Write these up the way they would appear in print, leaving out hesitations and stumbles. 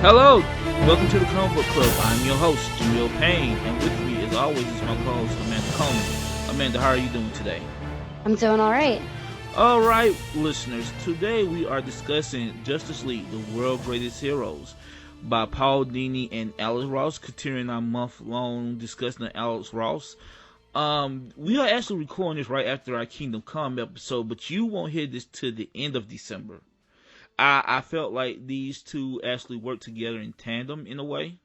Hello, welcome to the Comic Book Club. I'm your host, Jamil Payne, and with me, as always, is my co-host, Amanda Coleman. Amanda, how are you doing today? I'm doing all right. All right, listeners, today we are discussing Justice League, the World's Greatest Heroes, by Paul Dini and Alex Ross, continuing our month-long discussion of Alex Ross. We are actually recording this right after our Kingdom Come episode, but you won't hear this till the end of December. I felt like these two actually work together in tandem in a way.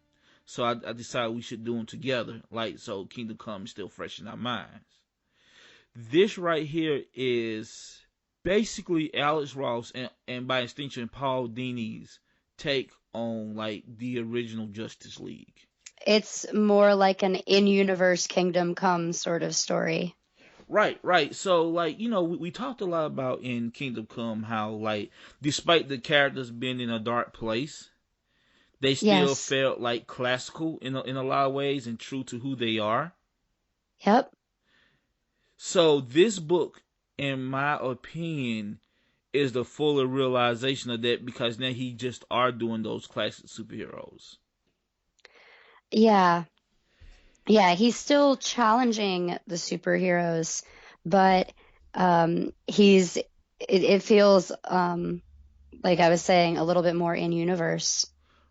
So I decided we should do them together. Like, so Kingdom Come is still fresh in our minds. This right here is basically Alex Ross and by extension Paul Dini's take on like the original Justice League. It's more like an in-universe Kingdom Come sort of story. Right, right. So, like, we talked a lot about in Kingdom Come how, like, despite the characters being in a dark place, they still Yes. felt like classical in a lot of ways and true to who they are. Yep. So this book, in my opinion, is the fuller realization of that because now he just are doing those classic superheroes. Yeah. Yeah, he's still challenging the superheroes, but it feels like I was saying a little bit more in universe.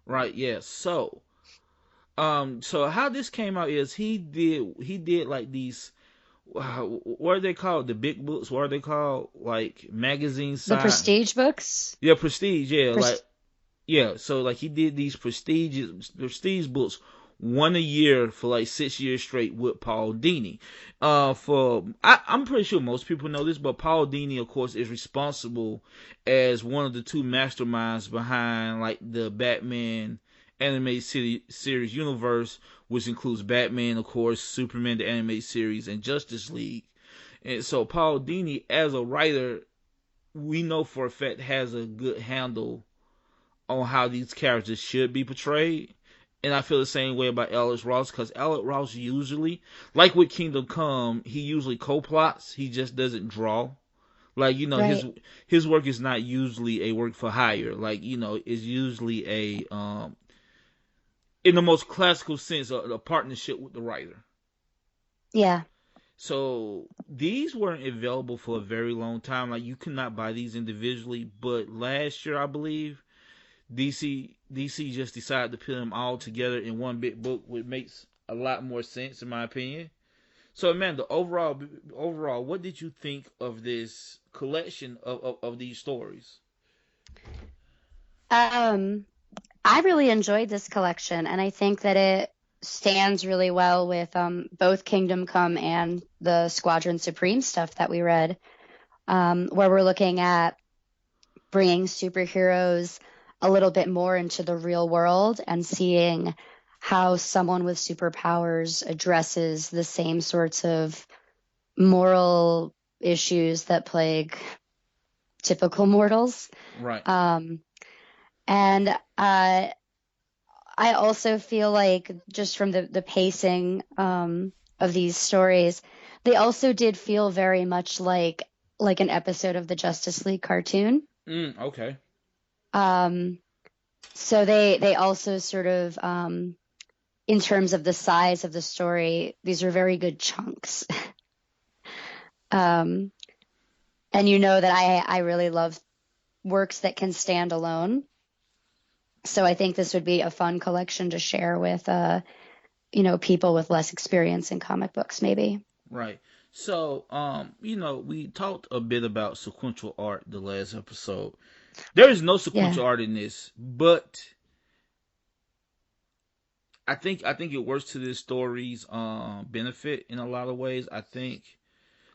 Right, yeah. So how this came out is he did like these what are they called? The big books? What are they called? Like magazine The size? Prestige books. Yeah, prestige. Yeah, like Pres yeah. So like he did these prestige books one a year for like 6 years straight with Paul Dini. I'm pretty sure most people know this, but Paul Dini, of course, is responsible as one of the two masterminds behind like the Batman series universe, which includes Batman, of course, Superman the animated series, and Justice League. And so Paul Dini, as a writer, we know for a fact has a good handle on how these characters should be portrayed. And I feel the same way about Alex Ross because Alex Ross usually, like with Kingdom Come, he usually co-plots. He just doesn't draw. Like his right. his work is not usually a work for hire. Like it's usually in the most classical sense, a partnership with the writer. Yeah. So these weren't available for a very long time. Like you could not buy these individually. But last year, I believe, DC just decided to put them all together in one big book, which makes a lot more sense in my opinion. So Amanda, overall, what did you think of this collection of these stories? Um, I really enjoyed this collection, and I think that it stands really well with both Kingdom Come and the Squadron Supreme stuff that we read, where we're looking at bringing superheroes a little bit more into the real world and seeing how someone with superpowers addresses the same sorts of moral issues that plague typical mortals. Right. Um, and I also feel like just from the pacing of these stories, they also did feel very much like an episode of the Justice League cartoon. Okay. Um, so they also sort of in terms of the size of the story, these are very good chunks. um, and you know that I really love works that can stand alone. So I think this would be a fun collection to share with people with less experience in comic books, maybe. Right. So, we talked a bit about sequential art the last episode. There is no Yeah. sequential art in this, but I think it works to this story's benefit in a lot of ways. I think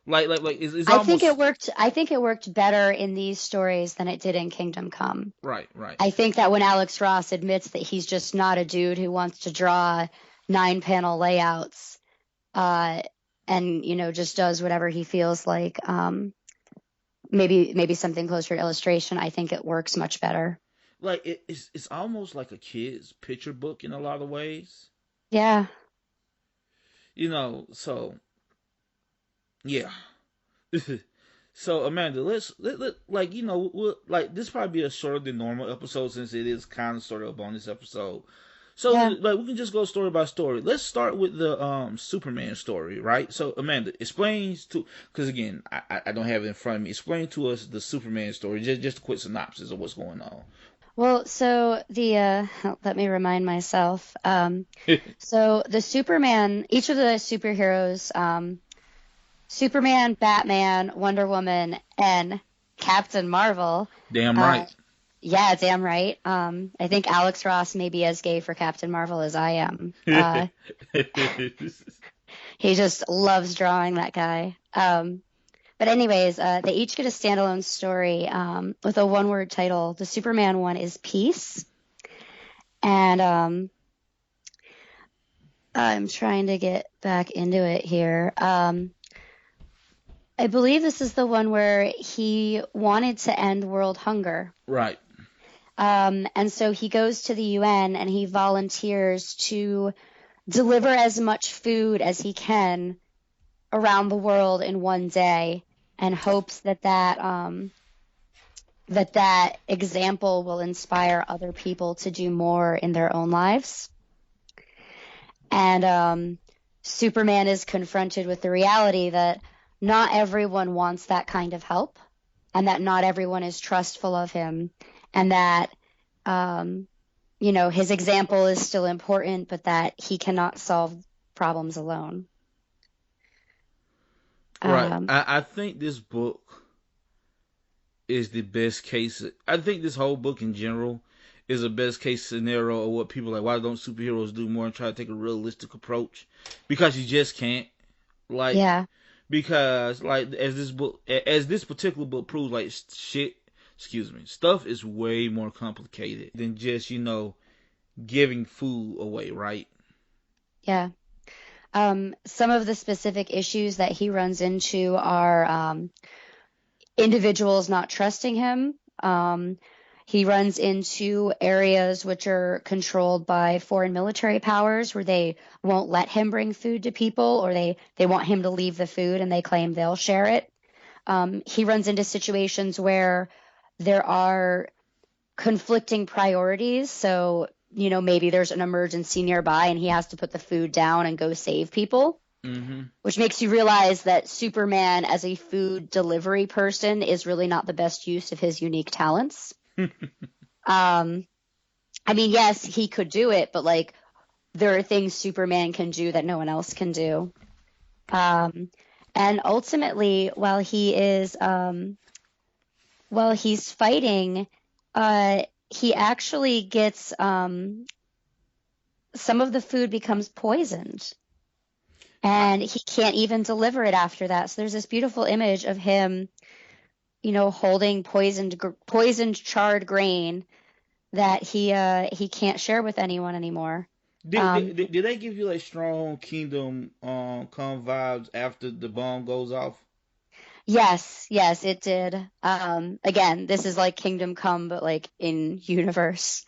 like it's almost I think it worked better in these stories than it did in Kingdom Come. right, right. I think that when Alex Ross admits that he's just not a dude who wants to draw 9-panel layouts, uh, and just does whatever he feels like, maybe something closer to illustration, I think it works much better. Like it's almost like a kid's picture book in a lot of ways. Yeah. So yeah. So Amanda, like like this probably be a shorter than normal episode since it is kind of sort of a bonus episode. So Yeah. like we can just go story by story. Let's start with the Superman story, right? So Amanda explains to because again I don't have it in front of me. Explain to us the Superman story, just a quick synopsis of what's going on. Well, so the let me remind myself. So the Superman, each of the superheroes, Superman, Batman, Wonder Woman, and Captain Marvel. Damn Uh, right. yeah, damn right. I think Alex Ross may be as gay for Captain Marvel as I am. He just loves drawing, that guy. But anyways, they each get a standalone story with a one-word title. The Superman one is Peace, and I'm trying to get back into it here. I believe this is the one where he wanted to end world hunger. Right. And so he goes to the UN and he volunteers to deliver as much food as he can around the world in one day, and hopes that example will inspire other people to do more in their own lives. And Superman is confronted with the reality that not everyone wants that kind of help, and that not everyone is trustful of him, and that his example is still important, but that he cannot solve problems alone. Right. I think this book is the best case. I think this whole book in general is a best case scenario of what people like. Why don't superheroes do more and try to take a realistic approach? Because you just can't. Like, Yeah. because like as this particular book proves, like shit. Excuse me. Stuff is way more complicated than just giving food away. Right. Yeah. Some of the specific issues that he runs into are individuals not trusting him. He runs into areas which are controlled by foreign military powers where they won't let him bring food to people, or they want him to leave the food and they claim they'll share it. He runs into situations where there are conflicting priorities. So, maybe there's an emergency nearby and he has to put the food down and go save people. Mm-hmm. Which makes you realize that Superman as a food delivery person is really not the best use of his unique talents. I mean, yes, he could do it, but like there are things Superman can do that no one else can do. And ultimately, while he's fighting, he actually gets some of the food becomes poisoned. And he can't even deliver it after that. So there's this beautiful image of him, holding poisoned charred grain that he can't share with anyone anymore. Did they give you like strong Kingdom Come vibes after the bomb goes off? Yes, it did. Again, this is like Kingdom Come, but like in universe.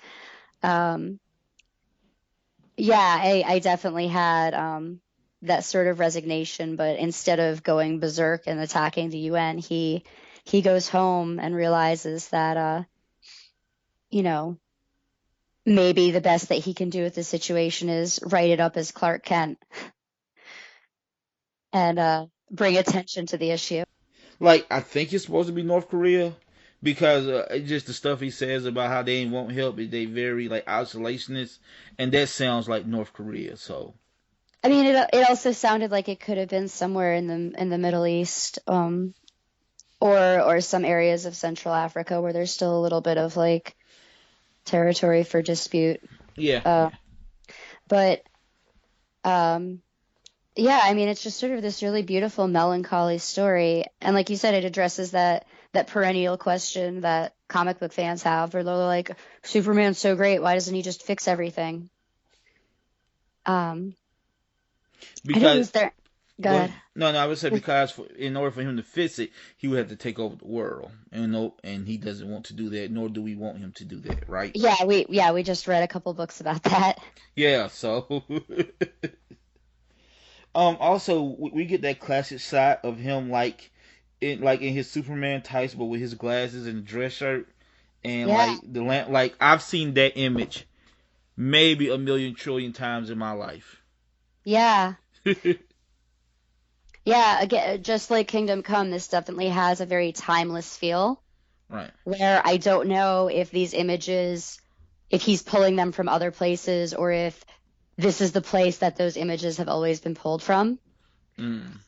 Yeah, I definitely had that sort of resignation, but instead of going berserk and attacking the UN, he goes home and realizes that maybe the best that he can do with the situation is write it up as Clark Kent and bring attention to the issue. Like I think it's supposed to be North Korea because it's just the stuff he says about how they won't help. They very like isolationist, and that sounds like North Korea. So I mean, it also sounded like it could have been somewhere in the Middle East, or some areas of Central Africa where there's still a little bit of like territory for dispute. yeah. But yeah, I mean, it's just sort of this really beautiful, melancholy story, and like you said, it addresses that perennial question that comic book fans have, where they're like, "Superman's so great, why doesn't he just fix everything?" I think Because was there. Go ahead. no, I would say because in order for him to fix it, he would have to take over the world, and no, and he doesn't want to do that, nor do we want him to do that, right? Yeah, we just read a couple books about that. Yeah, so also we get that classic shot of him like in his Superman tights, but with his glasses and the dress shirt, and Yeah. like the lamp. Like I've seen that image maybe a million trillion times in my life. Yeah. Yeah, again, just like Kingdom Come, this definitely has a very timeless feel Right. where I don't know if these images, if he's pulling them from other places or if this is the place that those images have always been pulled from. Mm.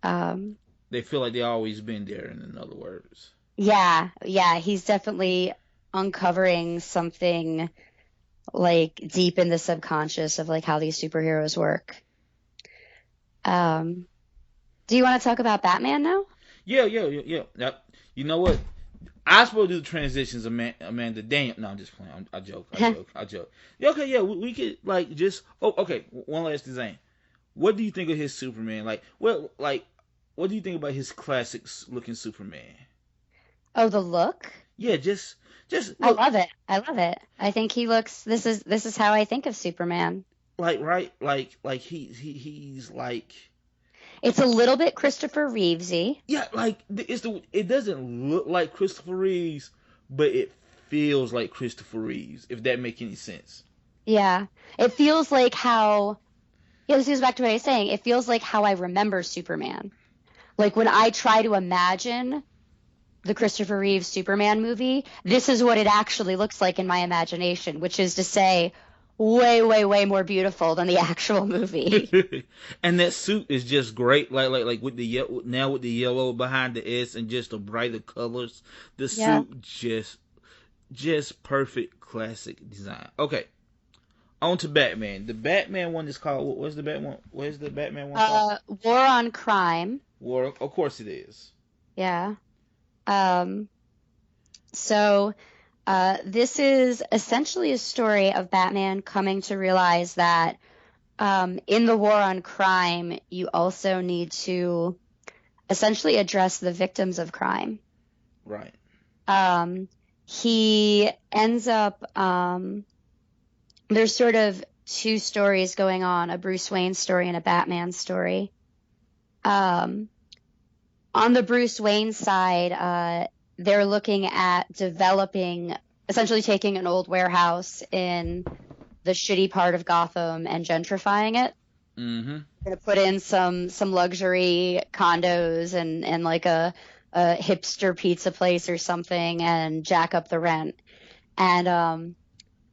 Um, They feel like they always been there. In other words. yeah, he's definitely uncovering something like deep in the subconscious of like how these superheroes work. Um, do you want to talk about Batman now? Yeah. You know what? I supposed to do the transitions, Amanda. Damn, no, I'm just playing. I joke. Yeah, okay, yeah, we could like just. Oh, okay. One last design. What do you think of his Superman? What do you think about his classics looking Superman? Oh, the look? Yeah, just I look love it. I love it. I think he looks, this is how I think of Superman. like right, like he's like It's a little bit Christopher Reevesy. yeah, like it doesn't look like Christopher Reeves, but it feels like Christopher Reeves. If that make any sense. Yeah. It feels like how, yeah, this goes back to what I was saying. It feels like how I remember Superman. Like when I try to imagine the Christopher Reeve Superman movie, this is what it actually looks like in my imagination, which is to say, way, way, way more beautiful than the actual movie. And that suit is just great. Like with the now with the yellow behind the S and just the brighter colors, the Yeah. suit just perfect classic design. Okay, on to Batman. The Batman one is called what's the Batman? What is the Batman one called? War on Crime. War. Of course it is. Yeah. Um, so this is essentially a story of Batman coming to realize that in the war on crime, you also need to essentially address the victims of crime. Right. He ends up, there's sort of two stories going on, a Bruce Wayne story and a Batman story. Um, on the Bruce Wayne side, they're looking at developing, essentially taking an old warehouse in the shitty part of Gotham and gentrifying it. Mm-hmm. Gonna put in some luxury condos and like a hipster pizza place or something and jack up the rent. And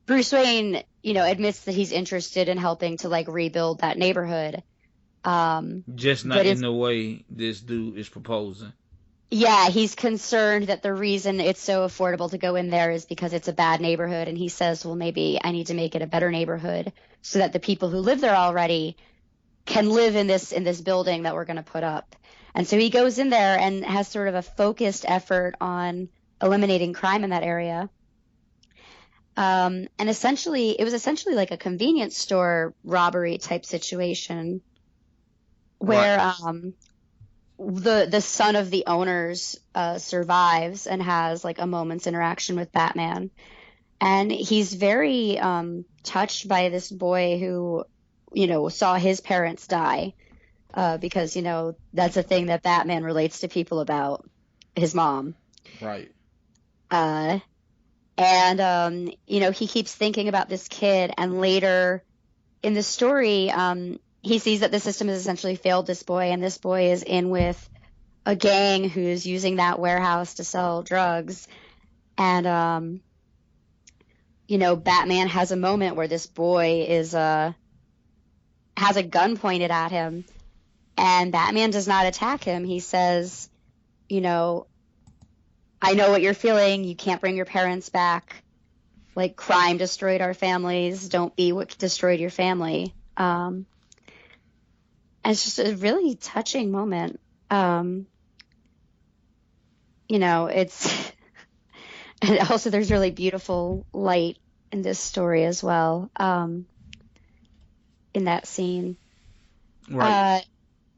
Bruce Wayne, admits that he's interested in helping to like rebuild that neighborhood. Just not But in the way this dude is proposing. yeah, he's concerned that the reason it's so affordable to go in there is because it's a bad neighborhood. And he says, well, maybe I need to make it a better neighborhood so that the people who live there already can live in this building that we're going to put up. And so he goes in there and has sort of a focused effort on eliminating crime in that area. And essentially, it was essentially like a convenience store robbery type situation where Right. the son of the owners survives and has like a moment's interaction with Batman. And he's very touched by this boy who, saw his parents die because, that's a thing that Batman relates to people about, his mom. Right. Uh, and he keeps thinking about this kid. And later in the story, he sees that the system has essentially failed this boy. And this boy is in with a gang who's using that warehouse to sell drugs. And, Batman has a moment where this boy has a gun pointed at him, and Batman does not attack him. He says, I know what you're feeling. You can't bring your parents back. Like, crime destroyed our families. Don't be what destroyed your family. And it's just a really touching moment. It's and also there's really beautiful light in this story as well. In that scene. Right.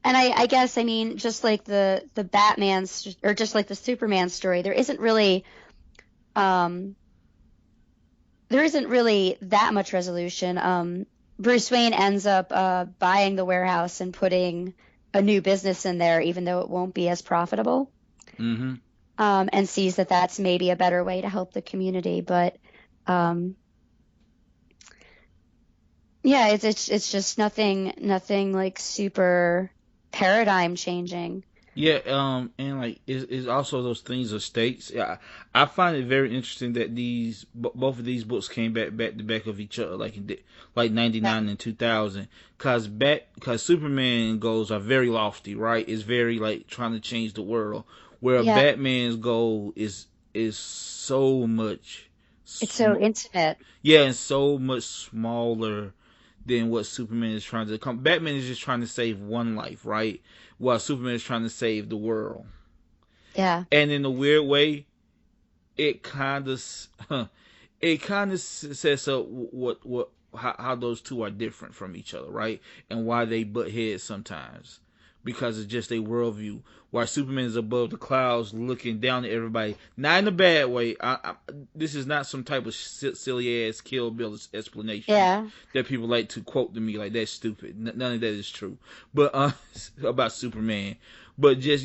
And I guess, I mean, just like the Batman's, or just like the Superman story, there isn't really that much resolution. Bruce Wayne ends up buying the warehouse and putting a new business in there, even though it won't be as profitable, Mm-hmm. and sees that that's maybe a better way to help the community. But um, yeah, it's just nothing like super paradigm changing. Yeah, and like it's also those things of states. Yeah, I find it very interesting that both of these books came back to back of each other, like like Yeah, '99 and 2000, cause Superman goals are very lofty, right? It's very like trying to change the world, where yeah, Batman's goal is so much, it's so sm- intimate. yeah, and so much smaller than what Superman is trying to come. Batman is just trying to save one life, right? While Superman is trying to save the world. Yeah, And in a weird way, it kind of it kind of sets up what how those two are different from each other, right? And why they butt heads sometimes. Because it's just a worldview. While Superman is above the clouds looking down at everybody. Not in a bad way. This is not some type of silly ass Kill Bill explanation yeah. that people like to quote to me like that's stupid. None of that is true. But about Superman. But just,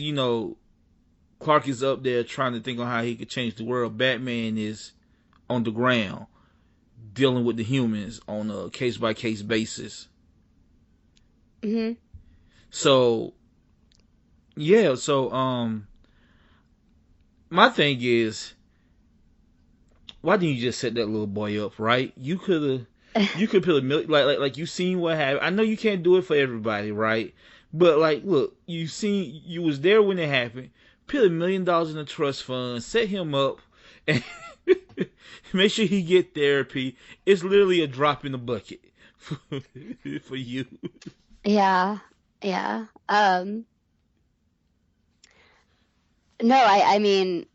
Clark is up there trying to think on how he could change the world. Batman is on the ground dealing with the humans on a case by case basis. Hmm. So yeah, so my thing is, why didn't you just set that little boy up, right? You could put a million, like you seen what happened. I know you can't do it for everybody, right? But like, look, you was there when it happened. Put $1 million in a trust fund, set him up, and make sure he get therapy. It's literally a drop in the bucket for, for you. Yeah, yeah. No, I mean,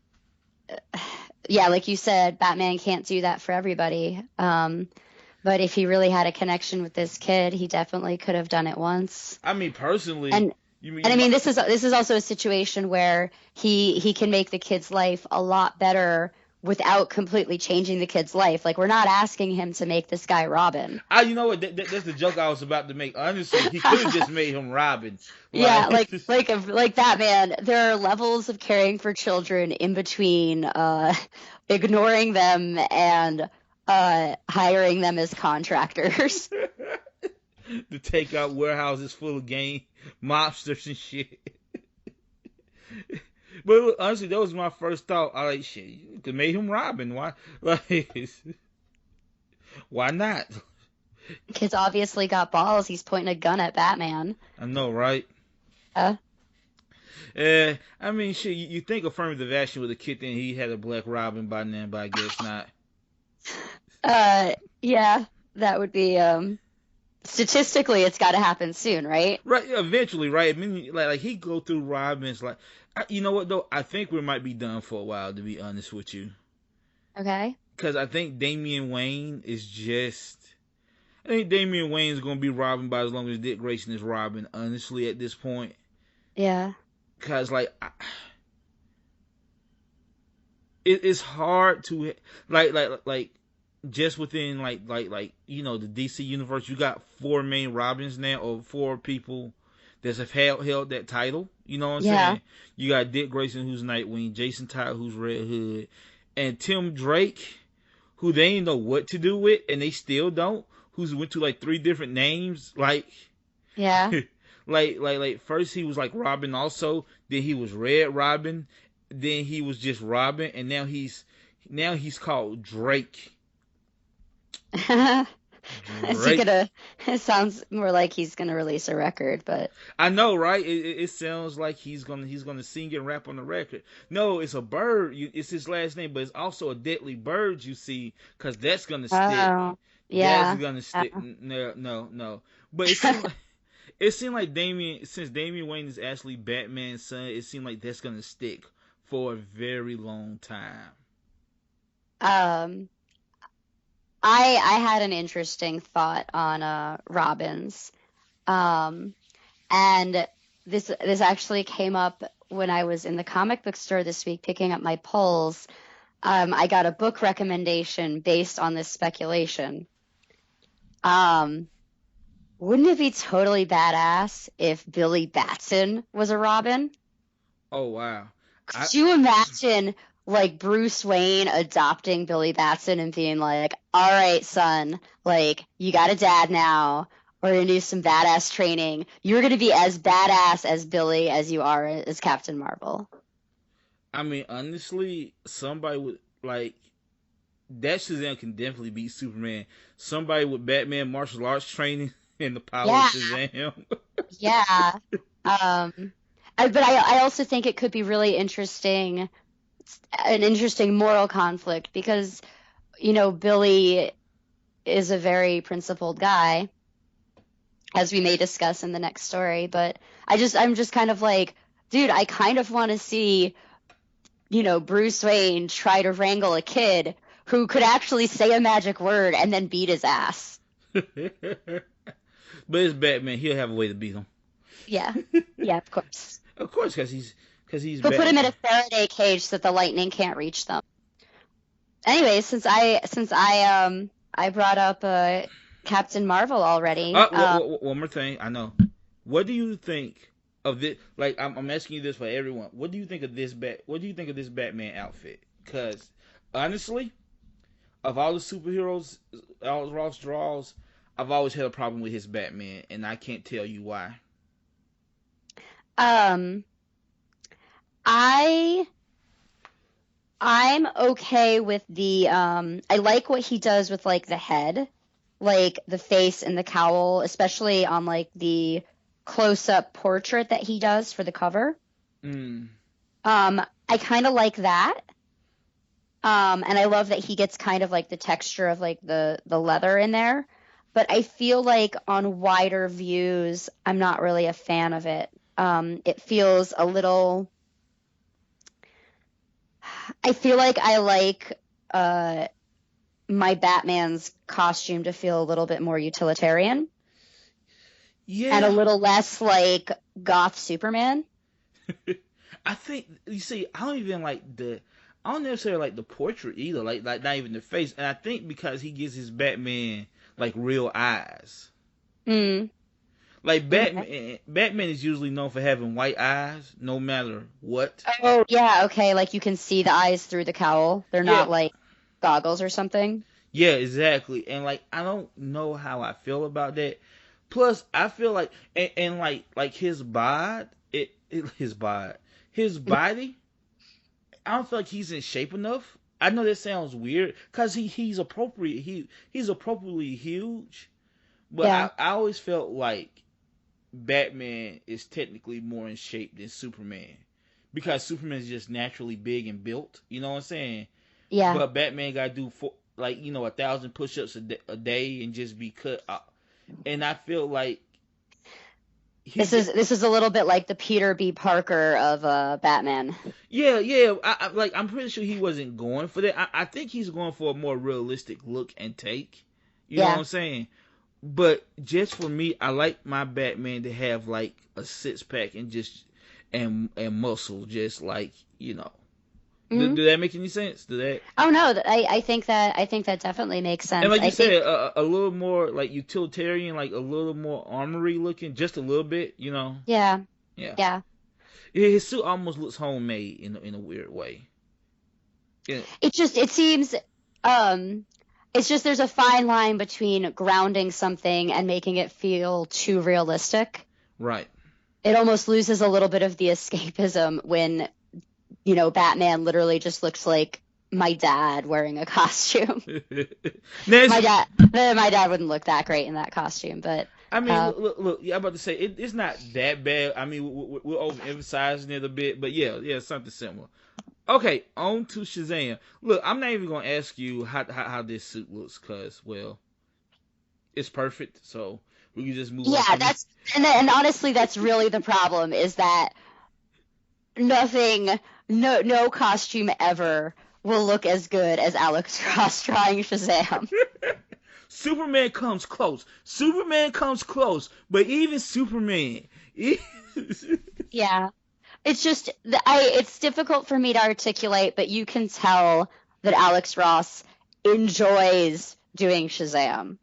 yeah, like you said, Batman can't do that for everybody. But if he really had a connection with this kid, he definitely could have done it once. I mean, personally, And you and I mean mean, this is also a situation where he can make the kid's life a lot better without completely changing the kid's life. Like we're not asking him to make this guy Robin. you know what? That's the joke I was about to make. Honestly, he could have just made him Robin. Yeah, Like, like Batman, there are levels of caring for children in between ignoring them and hiring them as contractors. to take out warehouses full of gang mobsters and shit. But look, honestly, that was my first thought. I like shit. You could make him Robin. Why? Like, why not? Kid's obviously got balls. He's pointing a gun at Batman. I know, right? Uh, I mean, shit. You think affirmative action would have kicked in? He had a black Robin by then, but I guess not. yeah, that would be statistically it's got to happen soon, right? Right, eventually, right? I mean, like he go through Robin's like, you know what though? I think we might be done for a while, to be honest with you, Okay. because I think Damian Wayne is just. I think Damian Wayne is gonna be Robin by as long as Dick Grayson is Robin. Honestly, at this point, Yeah. because like it's hard to like just within like the DC universe, you got four main Robins now, or four people that have held that title. You know what I'm Yeah. saying? You got Dick Grayson, who's Nightwing, Jason Todd, who's Red Hood, and Tim Drake, who they didn't know what to do with, and they still don't. Who's went to like three different names, like Yeah. like first he was like Robin, also then he was Red Robin, then he was just Robin, and now he's called Drake. Is he Drake. gonna? It sounds more like he's gonna release a record, but I know, right? It sounds like he's gonna sing and rap on the record. No, it's a bird. It's his last name, but it's also a deadly bird. You see, because that's gonna stick. oh, That's yeah. gonna Uh, stick. No, no, no. But it seemed like since Damian Wayne is actually Batman's son, it seemed like that's gonna stick for a very long time. um, I had an interesting thought on Robins. Um, and this actually came up when I was in the comic book store this week picking up my polls. I got a book recommendation based on this speculation. Um, Wouldn't it be totally badass if Billy Batson was a Robin? Oh wow. I Could you imagine like Bruce Wayne adopting Billy Batson and being like, "All right, son, like you got a dad now. We're gonna do some badass training. You're gonna be as badass as Billy as you are as Captain Marvel." I mean honestly, somebody would like that Shazam can definitely beat Superman. Somebody with Batman martial arts training and the power of Yeah, Shazam. yeah. Um, but I also think it could be really interesting, an interesting moral conflict because, Billy is a very principled guy, as we may discuss in the next story. But I'm just kind of like, dude, I kind of want to see, Bruce Wayne try to wrangle a kid who could actually say a magic word and then beat his ass. But it's Batman. He'll have a way to beat him. Yeah. Yeah, of course. Of course, because he's He'll put him in Batman. a Faraday cage so that the lightning can't reach them. Anyway, since I brought up Captain Marvel already. One more thing. I know. What do you think of this? Like, I'm asking you this for everyone. What do you think of this What do you think of this Batman outfit? Because honestly, of all the superheroes, all Ross draws, I've always had a problem with his Batman, and I can't tell you why. Um, I I'm okay with the I like what he does with like the head, like the face and the cowl, especially on like the close-up portrait that he does for the cover. Mm. I kind of like that. And I love that he gets kind of like the texture of like the leather in there. But I feel like on wider views, I'm not really a fan of it. It feels a little. I feel like I like my Batman's costume to feel a little bit more utilitarian and a Yeah, little less like goth Superman. I think you see. I don't necessarily like the portrait either. Like not even the face. And I think because he gives his Batman like real eyes. Mm, Like okay. Batman is usually known for having white eyes, no matter what. Oh, yeah, okay. Like you can see the eyes through the cowl. They're Yeah, not like goggles or something. yeah, exactly. And like I don't know how I feel about that. Plus, I feel like and like his bod, his body. I don't feel like he's in shape enough. I know that sounds weird because he's appropriate. He's appropriately huge, but Yeah, I always felt like Batman is technically more in shape than Superman because Superman is just naturally big and built. You know what I'm saying? yeah. But Batman got to do 1,000 push-ups a day and just be cut up. And I feel like This he's is this is a little bit like the Peter B. Parker of Batman. yeah. I'm pretty sure he wasn't going for that. I think he's going for a more realistic look and take. You know what Yeah. I'm saying? But just for me, I like my Batman to have like a six pack and just and muscle, just like you know. Hmm. Do that make any sense? Do that? Oh no, I think that definitely makes And sense. like you I think said, a little more like utilitarian, like a little more armory looking, just a little bit, you know. yeah, Yeah, yeah. his suit almost looks homemade in a weird way. Yeah, It seems um it's just there's a fine line between grounding something and making it feel too realistic. right. It almost loses a little bit of the escapism when, Batman literally just looks like my dad wearing a costume. Now, My dad wouldn't look that great in that costume, but I mean, uh, look. Yeah, I'm about to say it's not that bad. I mean, we're overemphasizing it a bit, but yeah, something similar. Okay, on to Shazam. Look, I'm not even gonna ask you how this suit looks, cause well, it's perfect. So we can just move on yeah, from it. that's and honestly, that's really the problem is that nothing, no costume ever will look as good as Alex Ross drawing Shazam. Superman comes close. Superman comes close, but even Superman. Yeah. It's just it's difficult for me to articulate, but you can tell that Alex Ross enjoys doing Shazam.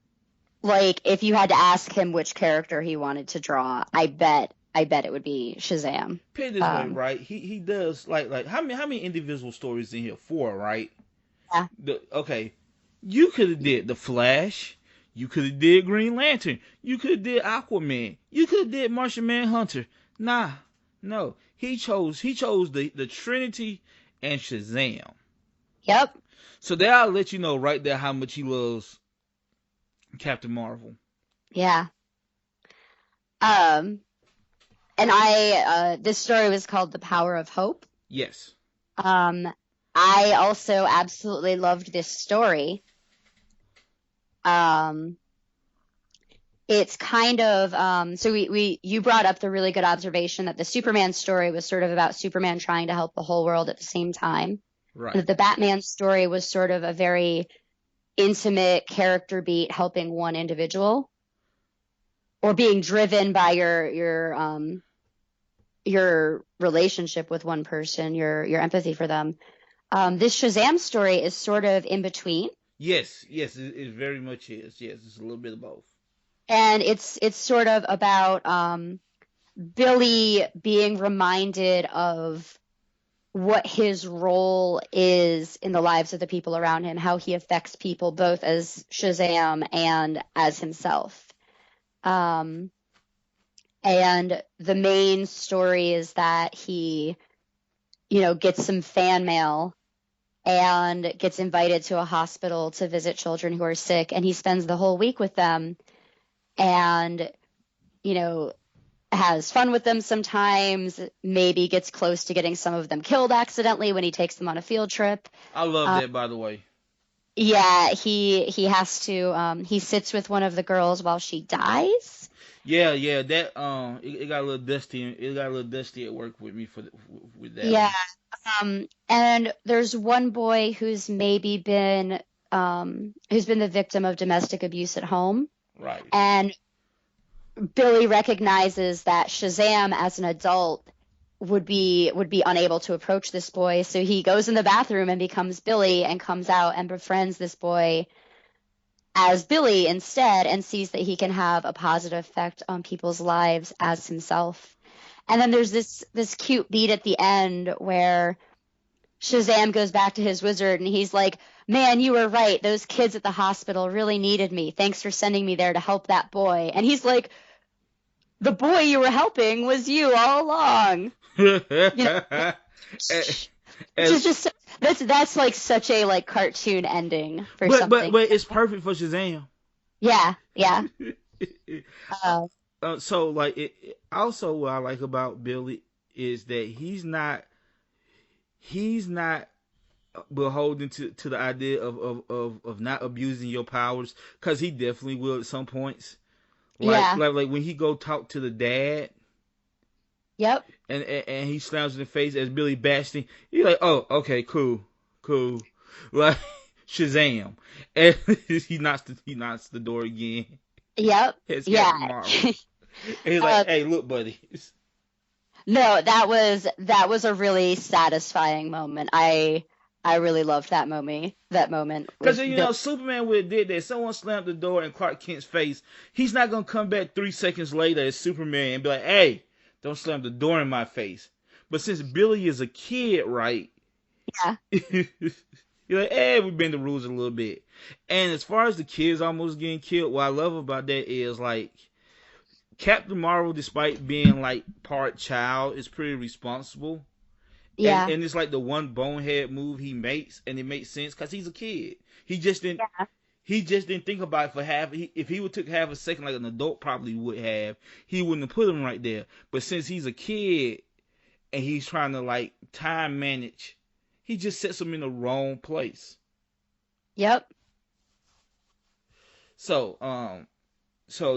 like if you had to ask him which character he wanted to draw, I bet it would be Shazam. Put it this way, Um, right? He does like how many individual stories in here? Four, right? yeah. Okay, you could have did the Flash. You could have did Green Lantern. You could have did Aquaman. You could have did Martian Manhunter. Nah, no. He chose the Trinity and Shazam. Yep. So that'll let you know right there how much he loves Captain Marvel. Yeah. Um, and this story was called The Power of Hope. Yes. Um, I also absolutely loved this story. Um, it's kind of so you brought up the really good observation that the Superman story was sort of about Superman trying to help the whole world at the same time. Right. The Batman story was sort of a very intimate character beat helping one individual or being driven by your relationship with one person, your empathy for them. This Shazam story is sort of in between. Yes. Yes. It very much is. Yes. It's a little bit of both. And it's sort of about Billy being reminded of what his role is in the lives of the people around him, how he affects people both as Shazam and as himself. Um, and the main story is that he, gets some fan mail and gets invited to a hospital to visit children who are sick, and he spends the whole week with them and, you know, has fun with them sometimes, maybe gets close to getting some of them killed accidentally when he takes them on a field trip. I love that, by the way. Yeah, he has to he sits with one of the girls while she dies. Yeah, yeah. That it got a little dusty. It got a little dusty at work with me with that Yeah. one. And there's one boy who's maybe been who's been the victim of domestic abuse at home. Right. And Billy recognizes that Shazam as an adult would be unable to approach this boy, so he goes in the bathroom and becomes Billy and comes out and befriends this boy as Billy instead and sees that he can have a positive effect on people's lives as himself. And then there's this cute beat at the end where Shazam goes back to his wizard and he's like, "Man, you were right. Those kids at the hospital really needed me. Thanks for sending me there to help that boy." And he's like, "The boy you were helping was you all along." Which is just that's like such a like cartoon ending for something. But it's perfect for Shazam. Yeah, yeah. So like also what I like about Billy is that he's not beholden to the idea of not abusing your powers, because he definitely will at some points. Like when he go talk to the dad. Yep. And he slams in the face as Billy Bastion. He's like, "Oh, okay, cool. Like Shazam," and he knocks the door again. Yep. It's yeah. And he's like, "Hey, look, buddy." No, that was a really satisfying moment. I really loved that moment. Because Superman would have did that. Someone slammed the door in Clark Kent's face. He's not gonna come back 3 seconds later as Superman and be like, "Hey, don't slam the door in my face." But since Billy is a kid, right? Yeah. You're like, "Hey, we bend the rules a little bit." And as far as the kids almost getting killed, what I love about that is like Captain Marvel, despite being like part child, is pretty responsible. Yeah. And it's like the one bonehead move he makes, and it makes sense because he's a kid. He just didn't. Yeah. He just didn't think about it for half. If he would took half a second, like an adult probably would have, he wouldn't have put him right there. But since he's a kid and he's trying to like time manage, he just sets him in the wrong place. Yep. So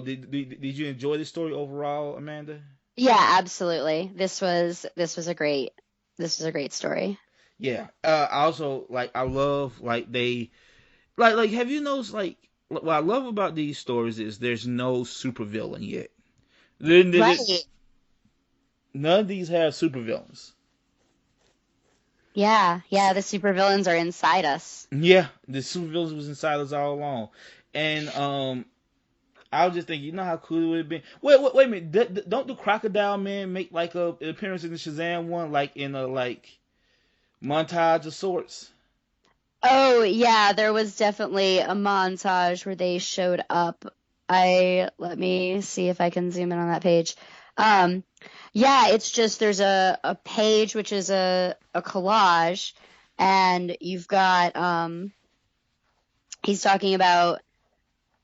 did you enjoy the story overall, Amanda? Yeah, absolutely. This was a great story. Yeah. Also, like I love like they. Like, have you noticed, like, what I love about these stories is there's no supervillain yet. Right. None of these have supervillains. Yeah, the supervillains are inside us. Yeah, the supervillains was inside us all along. And I was just thinking, you know how cool it would have been. Wait a minute. Don't the Crocodile Man make like a an appearance in the Shazam one, like in a like montage of sorts? Oh, yeah, there was definitely a montage where they showed up. Let me see if I can zoom in on that page. Um, yeah, it's just there's a page which is a collage, and you've got he's talking about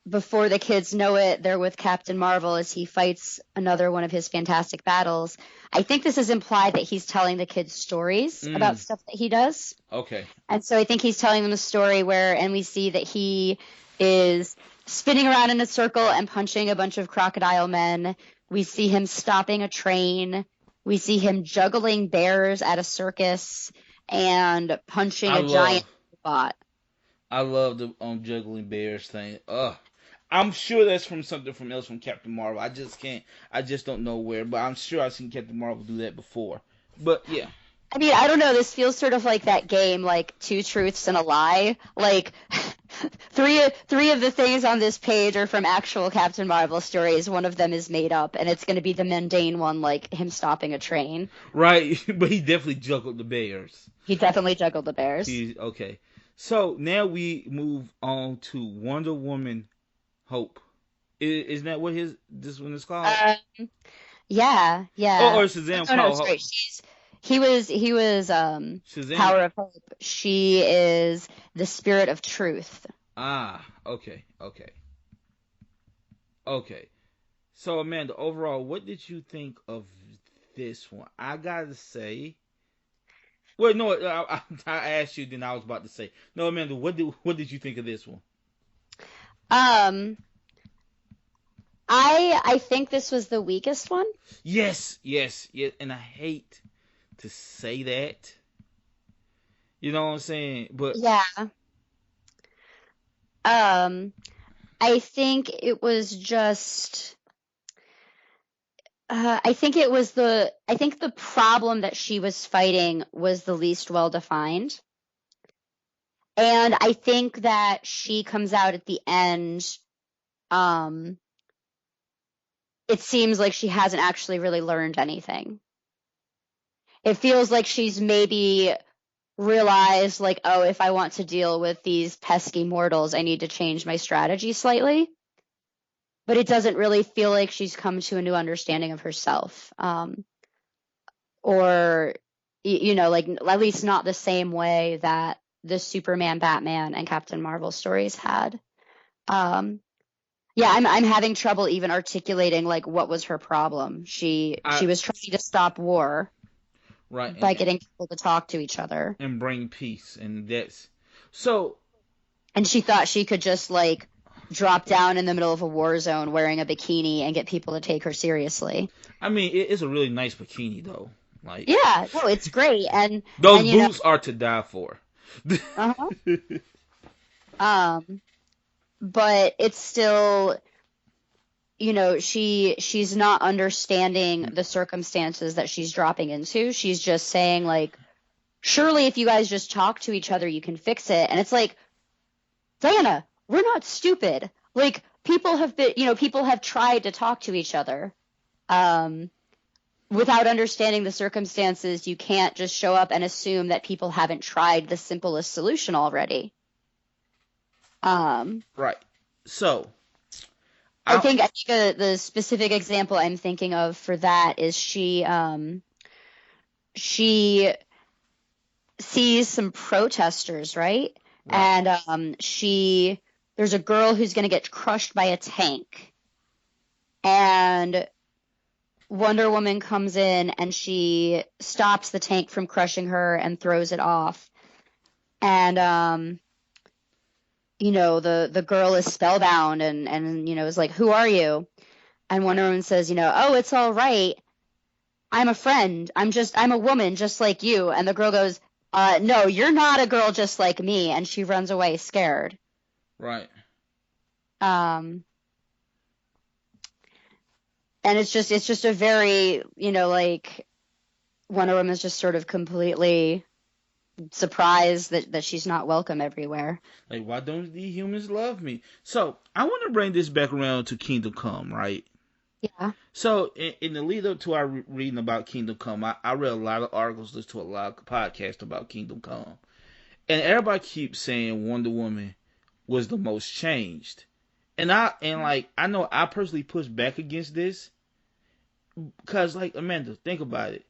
before the kids know it, they're with Captain Marvel as he fights another one of his fantastic battles. I think this is implied that he's telling the kids stories about Mm, stuff that he does. okay. And so I think he's telling them a story and we see that he is spinning around in a circle and punching a bunch of crocodile men. We see him stopping a train. We see him juggling bears at a circus and punching I a giant love robot. I love the juggling bears thing. Ugh. I'm sure that's from something from else from Captain Marvel. I just can't. I just don't know where. But I'm sure I've seen Captain Marvel do that before. But yeah. I mean, I don't know. This feels sort of like that game, like Two Truths and a Lie. Like three of the things on this page are from actual Captain Marvel stories. One of them is made up, and it's going to be the mundane one, like him stopping a train. Right. But he definitely juggled the bears. He definitely juggled the bears. He okay. So now we move on to Wonder Woman Hope. Isn't that what this one is called? Yeah, Oh, yeah. or Shazam Oh no, called sorry. Hope. He was Shazam. Power of Hope. She is the Spirit of Truth. Ah, okay, okay, okay. So Amanda, overall, what did you think of this one? I gotta say, well, no, I asked you, then I was about to say, no, Amanda, what did you think of this one? Um, I think this was the weakest one. Yes, yes, yes, and I hate to say that. You know what I'm saying? But Yeah. Um, I think it was just I think the problem that she was fighting was the least well defined. And I think that she comes out at the end, um, it seems like she hasn't actually really learned anything. It feels like she's maybe realized, like, oh, if I want to deal with these pesky mortals, I need to change my strategy slightly. But it doesn't really feel like she's come to a new understanding of herself. Or like at least not the same way that the Superman, Batman, and Captain Marvel stories had. Um, yeah, I'm having trouble even articulating like what was her problem. She I was trying to stop war right by getting people to talk to each other, and bring peace, and that's so. and she thought she could just like drop down in the middle of a war zone wearing a bikini and get people to take her seriously. I mean, it's a really nice bikini though. Like Yeah, no, it's great, those and boots are to die for. uh-huh. um, but it's still, she's not understanding the circumstances that she's dropping into. She's just saying like, surely if you guys just talk to each other, you can fix it. And it's like, Diana, we're not stupid. Like people have tried to talk to each other. Without understanding the circumstances, you can't just show up and assume that people haven't tried the simplest solution already. Right. So I I think the specific example I'm thinking of for that is she sees some protesters, right? right. And there's a girl who's going to get crushed by a tank, and Wonder Woman comes in and she stops the tank from crushing her and throws it off. And the girl is spellbound and is like, "Who are you?" And Wonder Woman says, "Oh, it's all right. I'm a friend. I'm a woman just like you." And the girl goes, "No, you're not a girl just like me." And she runs away scared. Right. Um, and it's just a very, like Wonder Woman's just sort of completely surprised that she's not welcome everywhere. Like, why don't the humans love me? So I want to bring this back around to Kingdom Come, right? Yeah. So in the lead up to our reading about Kingdom Come, I read a lot of articles, listened to a lot of podcasts about Kingdom Come, and everybody keeps saying Wonder Woman was the most changed, I know I personally push back against this because, like, Amanda, think about it.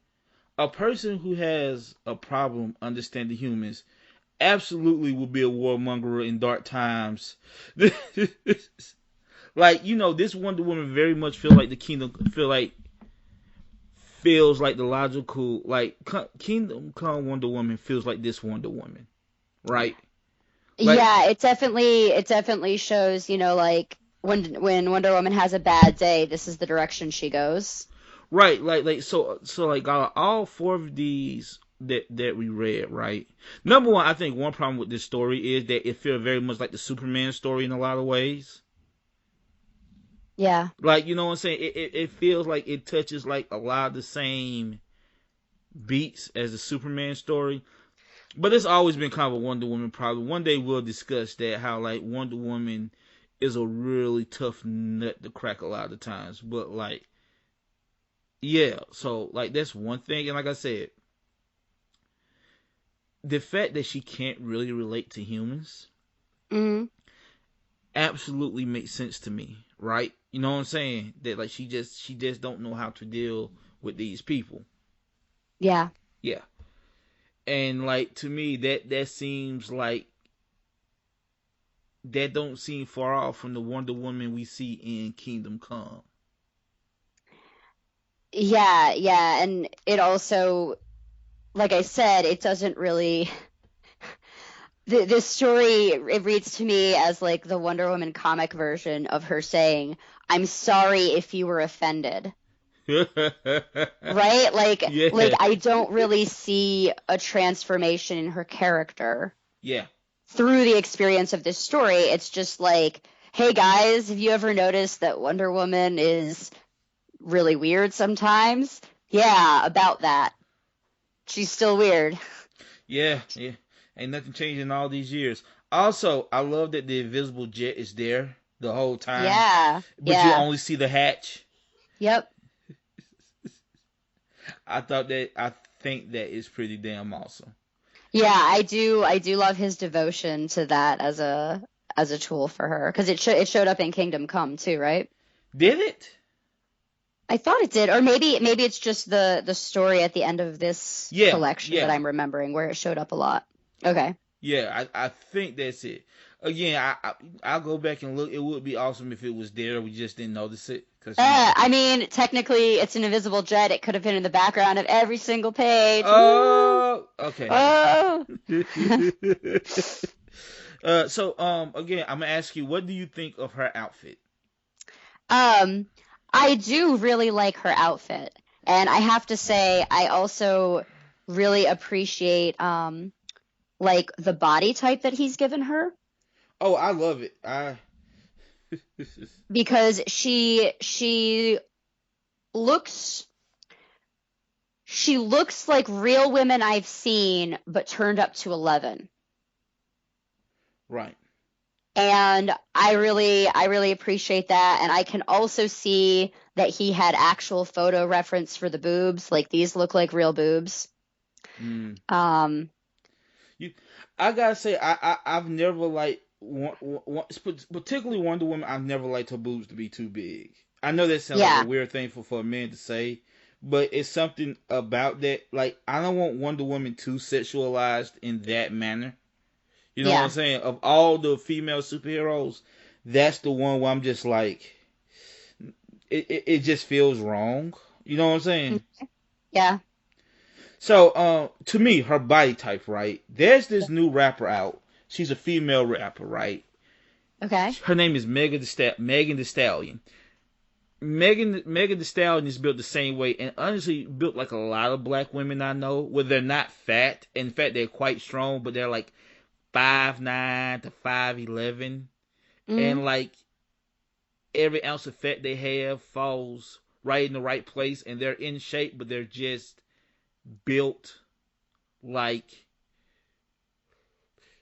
A person who has a problem understanding humans absolutely will be a warmonger in dark times. Like, this Wonder Woman very much feels like the logical, like, Kingdom Come Wonder Woman feels like this Wonder Woman, right? Like, Yeah, it definitely shows, like when Wonder Woman has a bad day, this is the direction she goes. right, so like out of all four of these that we read, right? Number one, I think one problem with this story is that it feels very much like the Superman story in a lot of ways. Yeah. Like, you know what I'm saying? It feels like it touches like a lot of the same beats as the Superman story. But it's always been kind of a Wonder Woman problem. One day we'll discuss that, how like Wonder Woman is a really tough nut to crack a lot of the times. But like, yeah, so like that's one thing. And like I said, the fact that she can't really relate to humans Hmm. absolutely makes sense to me, right? You know what I'm saying? That like she just don't know how to deal with these people. Yeah. Yeah. And like to me that seems like that don't seem far off from the Wonder Woman we see in Kingdom Come. Yeah, yeah, and it also, like I said, it doesn't really this story, it reads to me as like the Wonder Woman comic version of her saying, "I'm sorry if you were offended." Right? Like Yeah. I don't really see a transformation in her character Yeah. through the experience of this story. It's just like, "Hey guys, have you ever noticed that Wonder Woman is really weird sometimes?" Yeah, about that. She's still weird. Yeah. Yeah. Ain't nothing changed in all these years. Also, I love that the invisible jet is there the whole time, Yeah. but you Yeah. only see the hatch. Yep. I think that is pretty damn awesome. Yeah, I do love his devotion to that as a tool for her because it showed up in Kingdom Come too, right? Did it? I thought it did, or maybe it's just the story at the end of this Yeah. collection that Yeah. I'm remembering where it showed up a lot. Okay. Yeah, I think that's it. Again, I'll go back and look. It would be awesome if it was there. We just didn't notice it because I mean, technically, it's an invisible jet. It could have been in the background of every single page. Woo! Oh, okay. Oh. Again, I'm gonna ask you, what do you think of her outfit? Um, I do really like her outfit, and I have to say, I also really appreciate like the body type that he's given her Oh, I love it. I because looks she looks like real women I've seen, but turned up to 11. right. And I really appreciate that. And I can also see that he had actual photo reference for the boobs. Like these look like real boobs. Mm. Um, You, I gotta say, I've never liked particularly Wonder Woman. I've never liked her boobs to be too big. I know that sounds like a yeah, weird thing for a man to say, but it's something about that. Like, I don't want Wonder Woman too sexualized in that manner. You know what I'm yeah, saying? Of all the female superheroes, that's the one where I'm just like, it just feels wrong. You know what I'm saying? yeah. So, to me, her body type, right? There's this new rapper out. She's a female rapper, right? Okay. Her name is Megan Thee Stallion. Megan Thee Stallion is built the same way, and honestly, built like a lot of black women I know, where they're not fat. In fact, they're quite strong, but they're like 5'9" to 5'11", Hmm. and like every ounce of fat they have falls right in the right place, and they're in shape, but they're just built like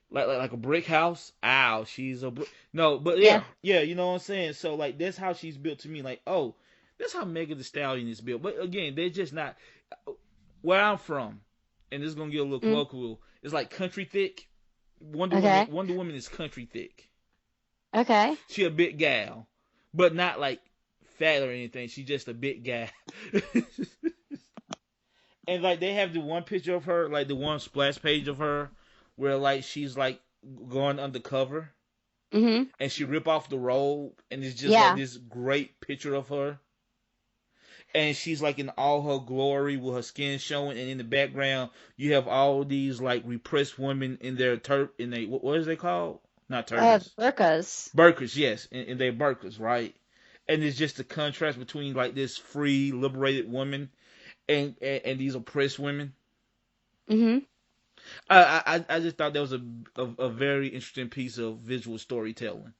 like a brick house. Ow, she's a brick. No, but Yeah. yeah, you know what I'm saying. So like that's how she's built to me. Like, oh, that's how Megan Thee Stallion is built. But again, they're just not where I'm from, and this is gonna get a little Mm. colloquial. It's like country thick. Okay. Wonder Woman is country thick. Okay. She a big gal, but not like fat or anything. She's just a big gal. And like they have the one picture of her, like the one splash page of her, where like she's like going undercover, Mhm. and she rip off the robe, and it's just like Yeah. this great picture of her, and she's like in all her glory with her skin showing, and in the background you have all these like repressed women in their in they what is they called? Not turbans, Burkas. burkas, yes, in their burkas, right? And it's just the contrast between like this free, liberated woman and these oppressed women. Mhm. I just thought that was a very interesting piece of visual storytelling.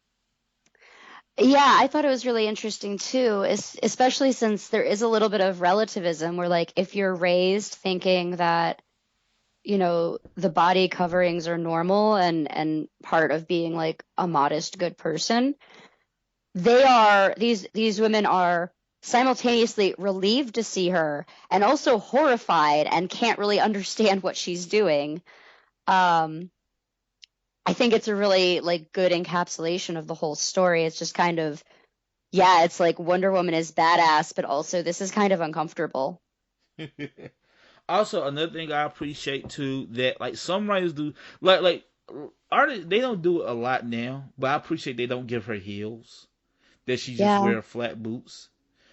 Yeah, I thought it was really interesting too, especially since there is a little bit of relativism where, like, if you're raised thinking that, the body coverings are normal and part of being like a modest, good person, these women are simultaneously relieved to see her and also horrified and can't really understand what she's doing. Um, I think it's a really like good encapsulation of the whole story. It's just kind of, yeah, it's like Wonder Woman is badass, but also this is kind of uncomfortable. Also, another thing I appreciate too that like some writers do, like artists, they don't do it a lot now, but I appreciate they don't give her heels. That she just Yeah. wear flat boots.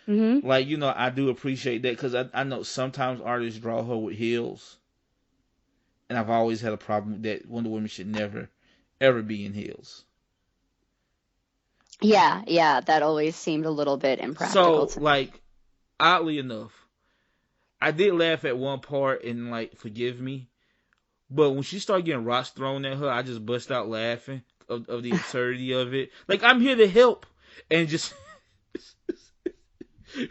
Hmm. Like I do appreciate that because I know sometimes artists draw her with heels, and I've always had a problem with that. Wonder Woman should never ever be in heels. Yeah, yeah, that always seemed a little bit impractical So to me. like oddly enough, I did laugh at one part and like forgive me, but when she started getting rocks thrown at her, I just bust out laughing of the absurdity of it. Like I'm here to help, and just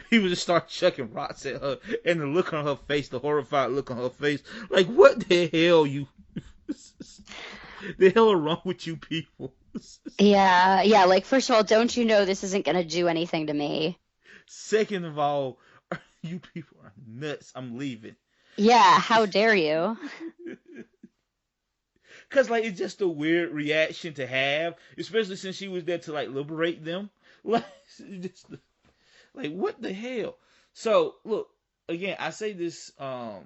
he would just start chucking rocks at her, and the look on her face, the horrified look on her face, like what the hell you, the hell are wrong with you people? Yeah, yeah, like first of all, don't you know this isn't gonna do anything to me? Second of all, you people are nuts. I'm leaving. Yeah, how dare you? Cause like it's just a weird reaction to have, especially since she was there to like liberate them. Like just like what the hell? So look again. I say this. I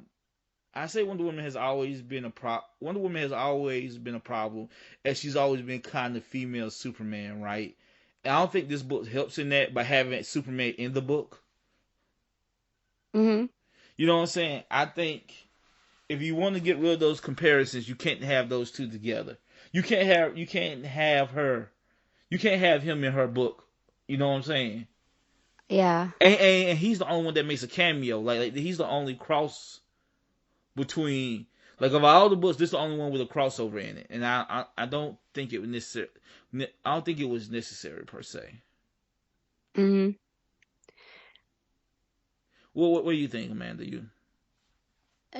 say Wonder Woman has always been Wonder Woman has always been a problem, as she's always been kind of female Superman, right? And I don't think this book helps in that by having Superman in the book. Hmm. You know what I'm saying? I think if you want to get rid of those comparisons, you can't have those two together. You can't have him in her book. You know what I'm saying? Yeah. And he's the only one that makes a cameo. Like he's the only cross between like of all the books, this is the only one with a crossover in it. And I don't think it was necessary. I don't think it was necessary per se. Hmm. What do you think, Amanda? You?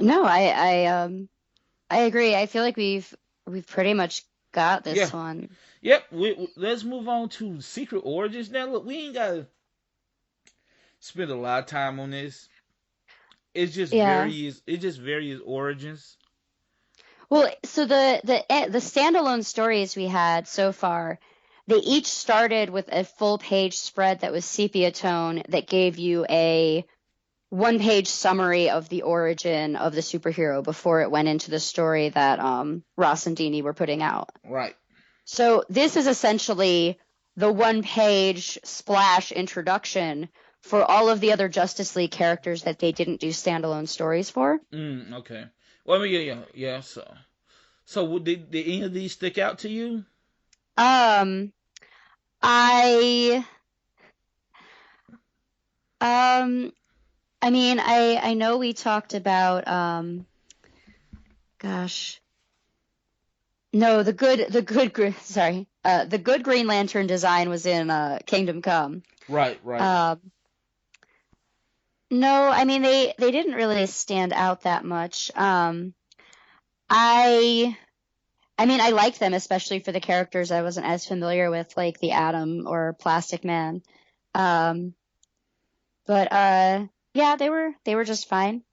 No, I agree. I feel like we've pretty much got Yeah. this one. Yep. Let's move on to Secret Origins. Now, look, we ain't gotta spend a lot of time on this. Yeah. It's just various origins. Well, so the standalone stories we had so far, they each started with a full page spread that was sepia tone that gave you a one-page summary of the origin of the superhero before it went into the story that Ross and Dini were putting out. Right. So this is essentially the one-page splash introduction for all of the other Justice League characters that they didn't do standalone stories for. Okay. Well, I mean, yeah. So did any of these stick out to you? Um, I um, I mean, I know we talked about gosh. No, the good Green Lantern design was in Kingdom Come. Right. Right. Um, no, I mean they didn't really stand out that much. I I mean, I liked them, especially for the characters I wasn't as familiar with, like the Atom or Plastic Man. Um, but yeah, they were just fine.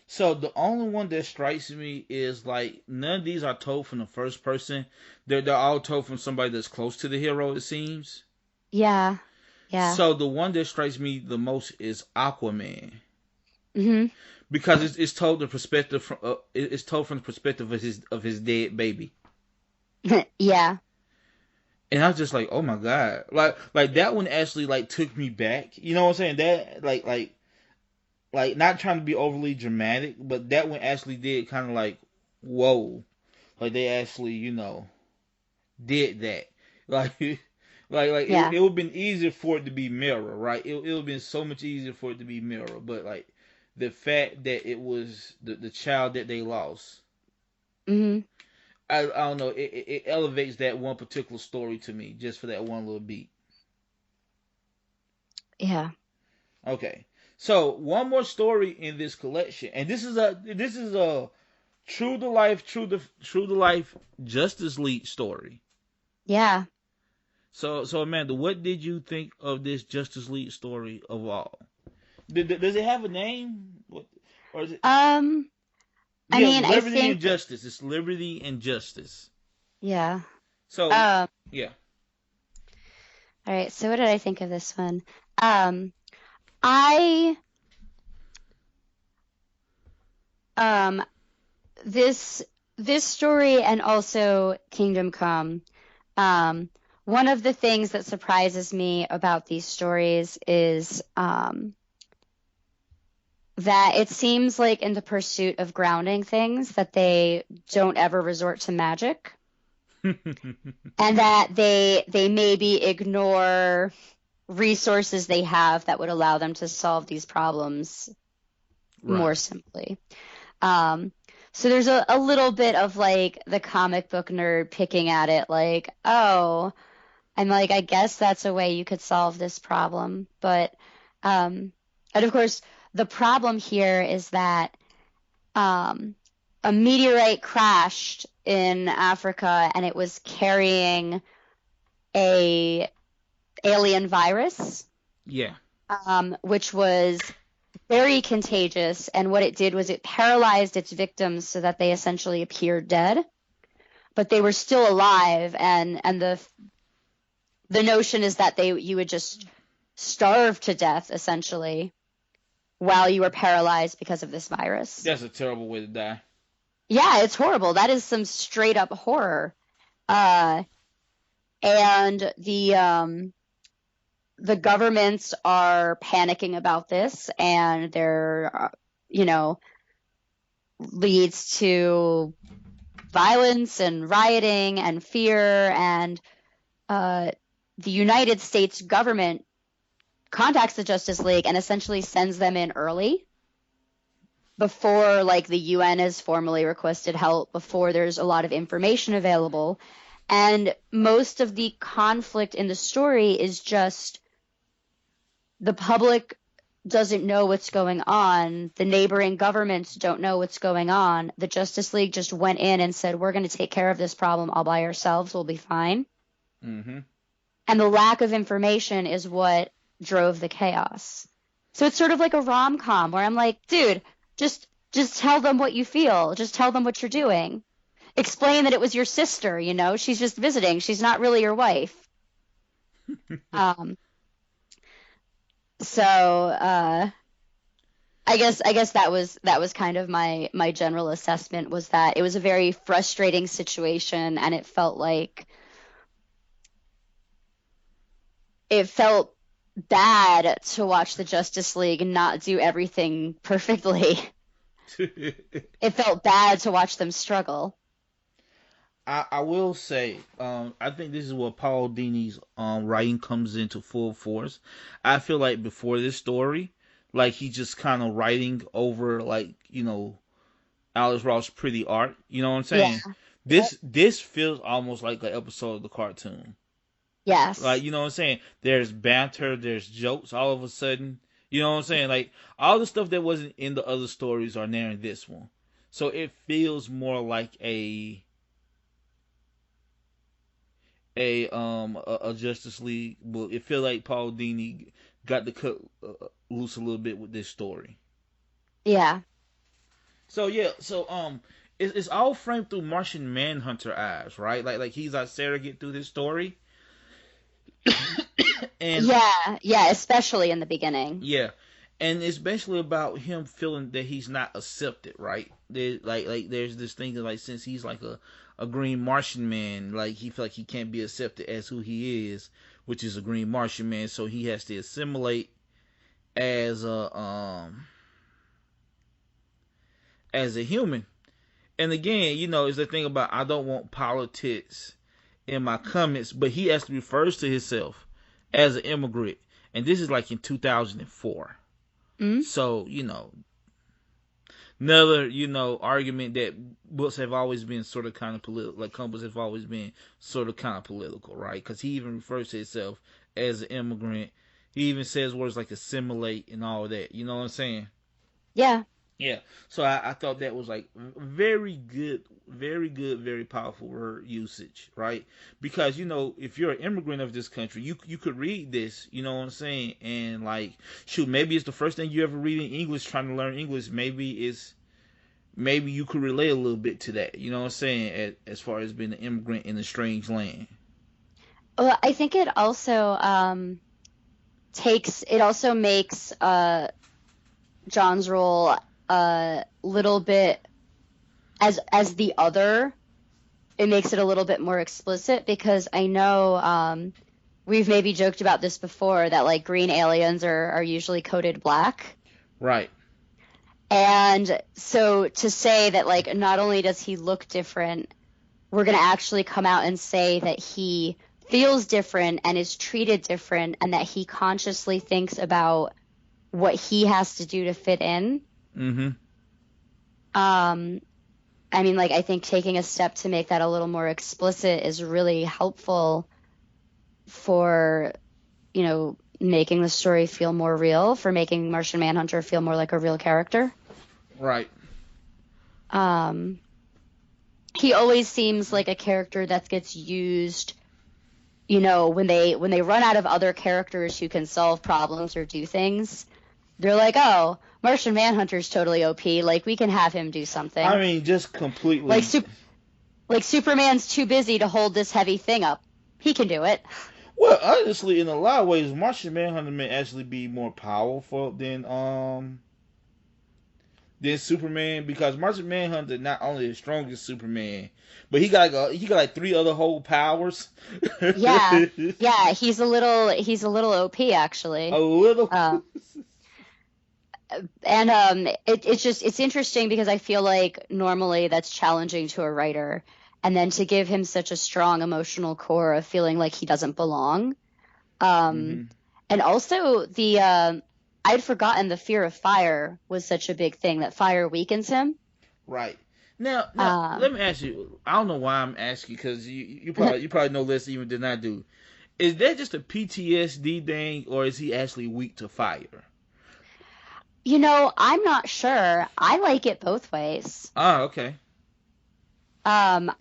So the only one that strikes me is like none of these are told from the first person. They're all told from somebody that's close to the hero. It seems. Yeah, yeah. So the one that strikes me the most is Aquaman Hmm. because it's told the perspective from it's told from the perspective of his dead baby. Yeah, And I was just like, oh my god, like that one actually like took me back. You know what I'm saying? That like not trying to be overly dramatic, but that one actually did kind of like whoa, like they actually did that. Like yeah, it would have been easier for it to be Mirror, right? It would have been so much easier for it to be Mirror, but like the fact that it was the child that they lost. hmm, I don't know. It elevates that one particular story to me just for that one little beat. yeah, Okay, so one more story in this collection, and this is a true to life Justice League story. yeah. So Amanda, what did you think of this Justice League story of all? Does it have a name? What, or is it? Um, I Yeah, mean, I Liberty and think, Justice. It's Liberty and Justice. yeah. So Um, yeah, all right. So what did I think of this one? Um, I um this this story and also Kingdom Come. Um, one of the things that surprises me about these stories is that it seems like in the pursuit of grounding things that they don't ever resort to magic, and that they maybe ignore resources they have that would allow them to solve these problems more right. simply. Um, so there's a little bit of like the comic book nerd picking at it, like, oh, I'm like, I guess that's a way you could solve this problem. But, um, and of course, the problem here is that um, a meteorite crashed in Africa and it was carrying a alien virus, Yeah. which was very contagious. And what it did was it paralyzed its victims so that they essentially appeared dead, but they were still alive. And the notion is that you would just starve to death essentially while you were paralyzed because of this virus. That's a terrible way to die. Yeah, it's horrible. That is some straight up horror. Uh, and the governments are panicking about this, and they're, you know, leads to violence and rioting and fear. And uh, the United States government contacts the Justice League and essentially sends them in early before like the UN has formally requested help, before there's a lot of information available. And most of the conflict in the story is just the public doesn't know what's going on. The neighboring governments don't know what's going on. The Justice League just went in and said, we're going to take care of this problem all by ourselves. We'll be fine. Mm-hmm. And the lack of information is what drove the chaos. So it's sort of like a rom-com where I'm like, dude, just tell them what you feel. Just tell them what you're doing. Explain that it was your sister, she's just visiting. She's not really your wife. Um, so I guess that was kind of my general assessment, was that it was a very frustrating situation, and it felt bad to watch the Justice League not do everything perfectly. It felt bad to watch them struggle. I will say, I think this is where Paul Dini's writing comes into full force. I feel like before this story, like he's just kind of writing over like Alex Ross' pretty art. You know what I'm Yeah. saying? This feels almost like an episode of the cartoon. Like, Yes. you know what I'm saying? There's banter, there's jokes all of a sudden. You know what I'm saying? Like, all the stuff that wasn't in the other stories are there in this one. So it feels more like a Justice League book. It feel like Paul Dini got to cut loose a little bit with this story. Yeah. So yeah, so it's all framed through Martian Manhunter eyes, right? Like he's our surrogate through this story, and Yeah, yeah, especially in the beginning. yeah, and it's basically about him feeling that he's not accepted, right? There's this thing that like since he's like a green Martian man, like he feel like he can't be accepted as who he is, which is a green Martian man, so he has to assimilate as a human. And again, is the thing about I don't want politics in my comments, but he actually refers to himself as an immigrant, and this is like in 2004. Mm? So another argument that books have always been sort of kind of political, like comics have always been sort of kind of political, right? Because he even refers to himself as an immigrant. He even says words like assimilate and all that. You know what I'm saying? Yeah. Yeah. So I thought that was like very good, very powerful word usage, right? Because if you're an immigrant of this country, you could read this, you know what I'm saying, and like shoot, maybe it's the first thing you ever read in English, trying to learn English. Maybe you could relate a little bit to that, you know what I'm saying, as far as being an immigrant in a strange land. Well, I think it also makes John's role a little bit as the other. It makes it a little bit more explicit because I know we've maybe joked about this before that like green aliens are usually coded black. Right. And so to say that like not only does he look different, we're going to actually come out and say that he feels different and is treated different and that he consciously thinks about what he has to do to fit in. Mm-hmm. I mean, like, I think taking a step to make that a little more explicit is really helpful for, making the story feel more real, for making Martian Manhunter feel more like a real character. Right. He always seems like a character that gets used, when they run out of other characters who can solve problems or do things. They're like, oh, Martian Manhunter's totally OP. Like, we can have him do something. I mean, just completely. Like Superman's too busy to hold this heavy thing up. He can do it. Well, honestly, in a lot of ways, Martian Manhunter may actually be more powerful than Superman, because Martian Manhunter not only the strongest Superman, but he got like 3 other whole powers. Yeah, he's a little OP actually. A little. And it's interesting because I feel like normally that's challenging to a writer, and then to give him such a strong emotional core of feeling like he doesn't belong. And also I'd forgotten the fear of fire was such a big thing, that fire weakens him. Right. Now let me ask you. I don't know why I'm asking, because you probably know less even than I do. Is that just a PTSD thing, or is he actually weak to fire? I'm not sure. I like it both ways. Ah, okay. I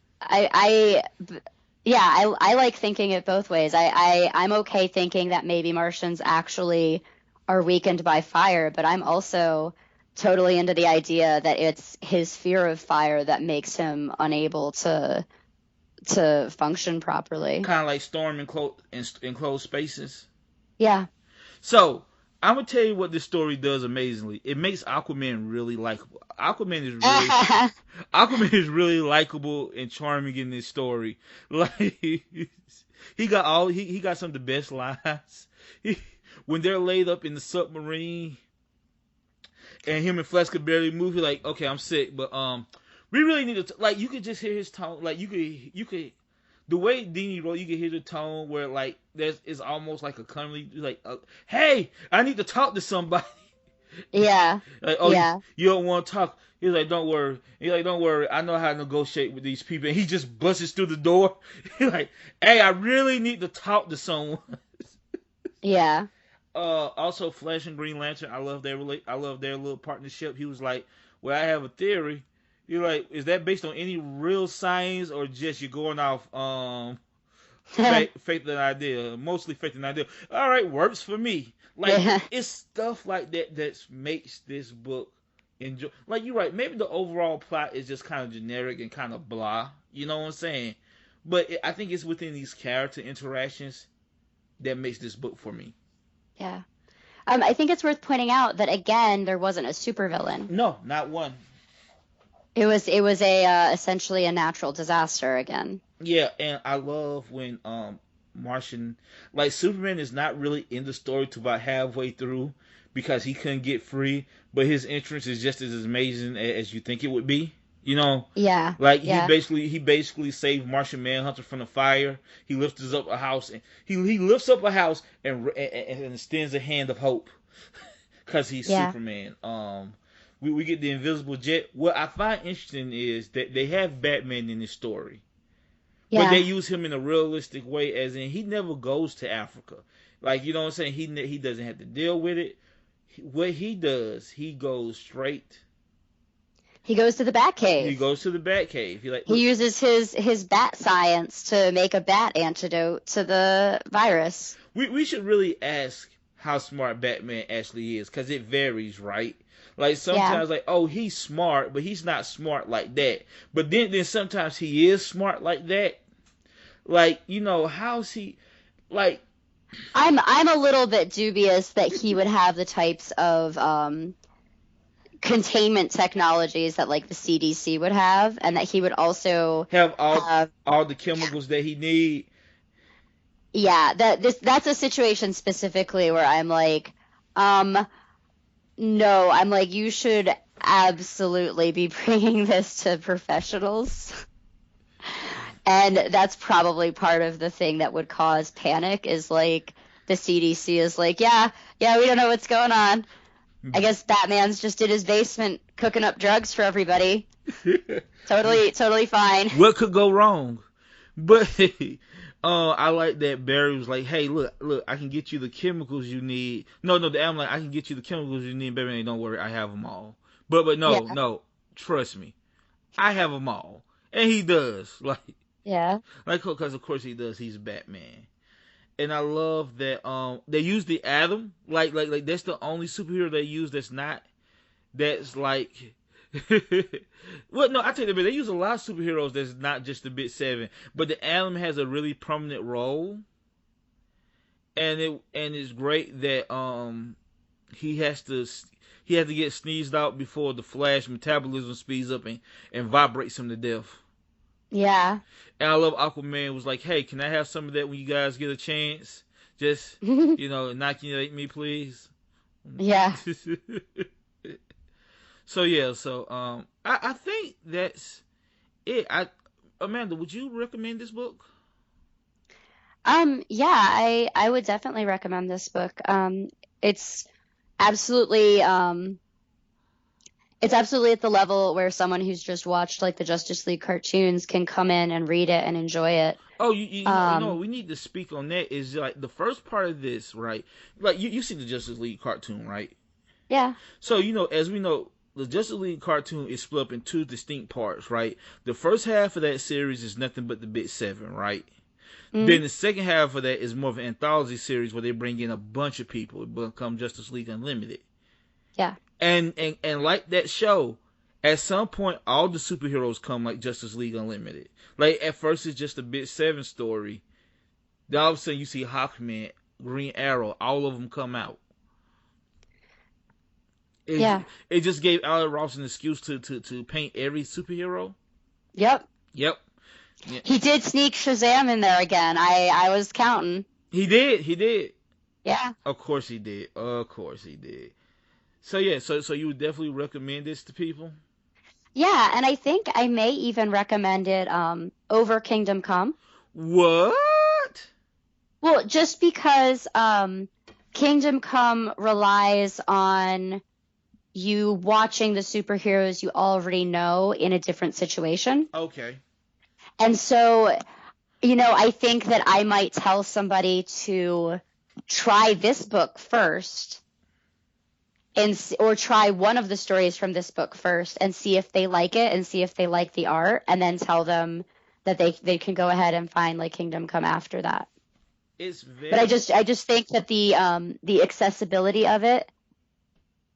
like thinking it both ways. I'm okay thinking that maybe Martians actually are weakened by fire, but I'm also totally into the idea that it's his fear of fire that makes him unable to function properly. Kind of like Storm in enclosed spaces. Yeah. So I'm gonna tell you what this story does amazingly. It makes Aquaman really likable. Aquaman is really likable and charming in this story. Like he got some of the best lines. When they're laid up in the submarine and him and Flex could barely move, he's like, okay, I'm sick, but we really need to like, you could just hear his tone. Like you could the way Dini wrote, you can hear the tone where like it's almost like a cuddly, like, hey, I need to talk to somebody. Yeah. Like, yeah. You don't want to talk. He's like, don't worry. He's like, don't worry. I know how to negotiate with these people. And he just busts through the door. He's like, hey, I really need to talk to someone. Yeah. Also, Flash and Green Lantern, I love their little partnership. He was like, well, I have a theory. You're like, is that based on any real science or just you're going off Faith and Ideal, mostly Faith and Ideal. All right, works for me. Like Yeah. it's stuff like that that makes this book enjoy. Like you're right, maybe the overall plot is just kind of generic and kind of blah. You know what I'm saying? But I think it's within these character interactions that makes this book for me. Yeah. I think it's worth pointing out that again, there wasn't a supervillain. No, not one. It was a essentially a natural disaster again. Yeah, and I love when Martian, like Superman is not really in the story to about halfway through because he couldn't get free, but his entrance is just as amazing as you think it would be. You know, Yeah. like Yeah. he basically saved Martian Manhunter from the fire. He lifts up a house and he lifts up a house and extends a hand of hope because he's Yeah. Superman. We get the invisible jet. What I find interesting is that they have Batman in this story. But they Yeah. use him in a realistic way, as in he never goes to Africa. Like, you know what I'm saying? He doesn't have to deal with it. What he does, he goes straight. He goes to the Batcave. He goes to the Batcave. He uses his bat science to make a bat antidote to the virus. We should really ask how smart Batman actually is, because it varies, right? Like sometimes, like, oh, he's smart, but he's not smart like that. But then sometimes he is smart like that. Like, you know, how's he? Like, I'm a little bit dubious that he would have the types of containment technologies that like the CDC would have, and that he would also have all the chemicals that he need. Yeah, that's a situation specifically where I'm like, no, I'm like, you should absolutely be bringing this to professionals. And that's probably part of the thing that would cause panic is like the CDC is like, yeah, we don't know what's going on. I guess Batman's just in his basement cooking up drugs for everybody. Totally fine. What could go wrong? But I like that Barry was like, hey, look, I can get you the chemicals you need. No, I'm like, I can get you the chemicals you need, baby. Don't worry, I have them all. But no, trust me, I have them all, and he does. Because of course he does. He's Batman, and I love that they use the Atom. Like that's the only superhero they use that's like. Well, no, I tell you, they use a lot of superheroes that's not just the Bit 7, but the Atom has a really prominent role, and it's great that he has to get sneezed out before the Flash metabolism speeds up and vibrates him to death. Yeah. And I love Aquaman was like, hey, can I have some of that when you guys get a chance? Just inoculate me, please. Yeah. So I think that's it. Amanda, would you recommend this book? Yeah, I would definitely recommend this book. It's absolutely it's absolutely at the level where someone who's just watched like the Justice League cartoons can come in and read it and enjoy it. Oh, you know, we need to speak on that. Is like the first part of this, right? Like you see the Justice League cartoon, right? Yeah. So as we know, the Justice League cartoon is split up in two distinct parts, right? The first half of that series is nothing but the Bit 7, right? Mm-hmm. Then the second half of that is more of an anthology series where they bring in a bunch of people. It becomes Justice League Unlimited. Yeah. And like that show, at some point all the superheroes come like Justice League Unlimited. Like at first it's just a Bit 7 story. Then all of a sudden you see Hawkman, Green Arrow, all of them come out. It just gave Alan Ross an excuse to paint every superhero. Yep. Yeah. He did sneak Shazam in there again. I was counting. He did. Yeah. Of course he did. So you would definitely recommend this to people? Yeah, and I think I may even recommend it over Kingdom Come. What? Well, just because Kingdom Come relies on you watching the superheroes you already know in a different situation. Okay. And so, I think that I might tell somebody to try this book first or try one of the stories from this book first and see if they like it and see if they like the art, and then tell them that they can go ahead and find like Kingdom Come after that. It's very. But I just think that the accessibility of it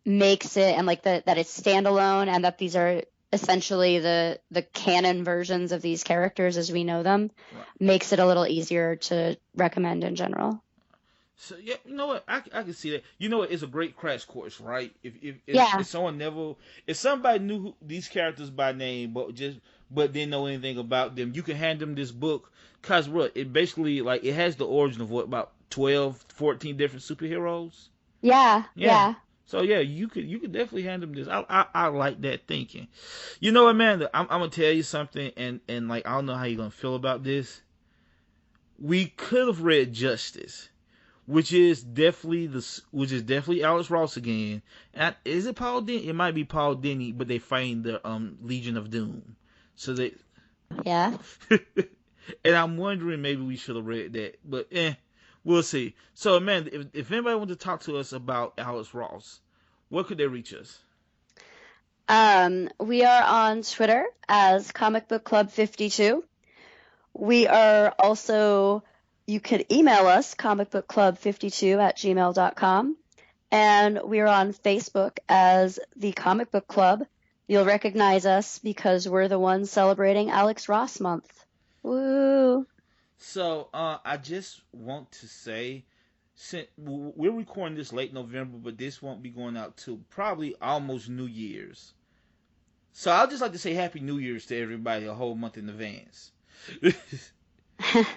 makes it, and like that it's standalone, and that these are essentially the canon versions of these characters as we know them, Right. makes it a little easier to recommend in general. So yeah, you know what? I can see that. You know what? It's a great crash course, right? Yeah. If somebody knew these characters by name, but didn't know anything about them, you can hand them this book. Cause what? It basically like it has the origin of what, about 12, 14 different superheroes. Yeah. So yeah, you could definitely hand them this. I like that thinking. You know, Amanda, I'm gonna tell you something, and like I don't know how you're gonna feel about this. We could have read Justice, which is definitely Alex Ross again. And is it Paul Dini? It might be Paul Dini, but they find the Legion of Doom. So they. Yeah. And I'm wondering maybe we should have read that, but we'll see. So, Amanda, if anybody wants to talk to us about Alex Ross, where could they reach us? We are on Twitter as Comic Book Club 52. We are also, you could email us, comicbookclub52@gmail.com. And we are on Facebook as the Comic Book Club. You'll recognize us because we're the ones celebrating Alex Ross Month. Woo! So, I just want to say, since we're recording this late November, but this won't be going out till probably almost New Year's. So, I'd just like to say Happy New Year's to everybody a whole month in advance.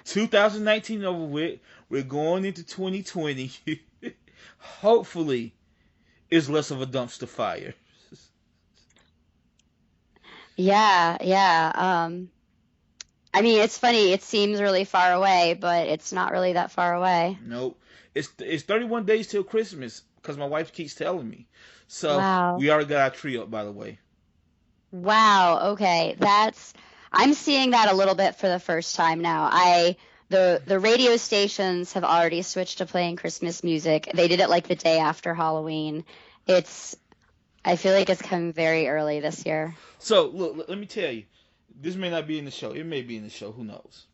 2019 over with. We're going into 2020. Hopefully, it's less of a dumpster fire. Yeah. I mean, it's funny. It seems really far away, but it's not really that far away. Nope. It's 31 days till Christmas because my wife keeps telling me. So Wow. we already got our tree up, by the way. Wow. Okay. I'm seeing that a little bit for the first time now. The radio stations have already switched to playing Christmas music. They did it like the day after Halloween. I feel like it's coming very early this year. So look, let me tell you. This may not be in the show. It may be in the show. Who knows?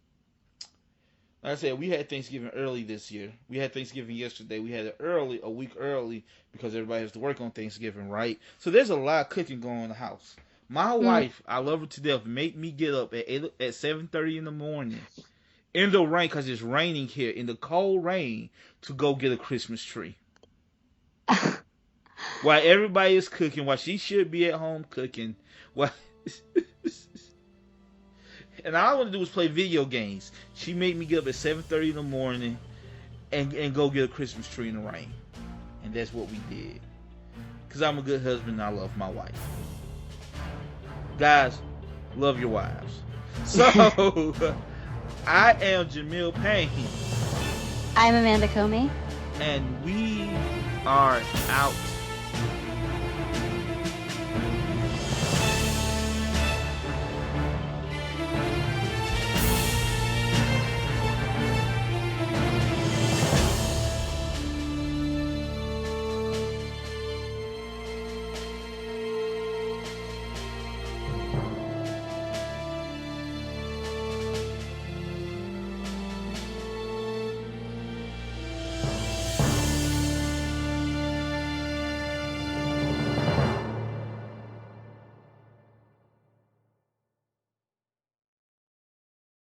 Like I said, we had Thanksgiving early this year. We had Thanksgiving yesterday. We had it early, a week early, because everybody has to work on Thanksgiving, right? So there's a lot of cooking going on in the house. My wife, I love her to death, made me get up at 7:30 in the morning in the rain, because it's raining here, in the cold rain, to go get a Christmas tree. While everybody is cooking, while she should be at home cooking, and all I want to do is play video games. She made me get up at 7:30 in the morning and go get a Christmas tree in the rain. And that's what we did. Because I'm a good husband and I love my wife. Guys, love your wives. So, I am Jamil Payne. I'm Amanda Comey. And we are out.